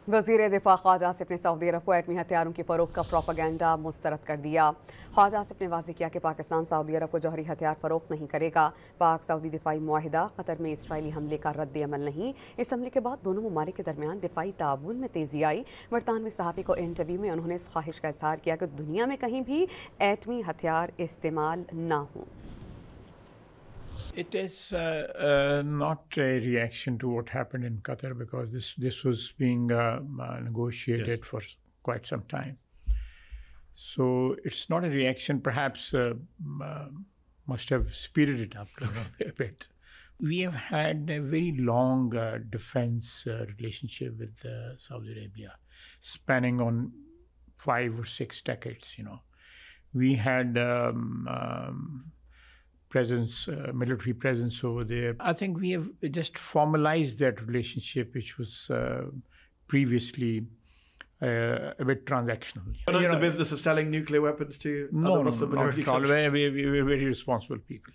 وزیر دفاع خواجہ آصف نے سعودی عرب کو ایٹمی ہتھیاروں کی فروخت کا پروپیگنڈا مسترد کر دیا۔ خواجہ آصف نے واضح کیا کہ پاکستان سعودی عرب کو جوہری ہتھیار فروخت نہیں کرے گا۔ پاک سعودی دفاعی معاہدہ قطر میں اسرائیلی حملے کا رد عمل نہیں۔ اس حملے کے بعد دونوں ممالک کے درمیان دفاعی تعاون میں تیزی آئی۔ برطانوی صحافی کو انٹرویو میں انہوں نے اس خواہش کا اظہار کیا کہ دنیا میں کہیں بھی ایٹمی ہتھیار استعمال نہ ہوں۔ It is not a reaction to what happened in Qatar, because this was being negotiated for quite some time. So it's not a reaction. Perhaps must have speeded it up a bit. We have had a very long defense relationship with Saudi Arabia, spanning on 5 or 6 decades. We had military presence over there. I think we have just formalized that relationship, which was previously a bit transactional. You're not in the business of selling nuclear weapons to other Muslim minorities. No, not at all. We're very responsible people.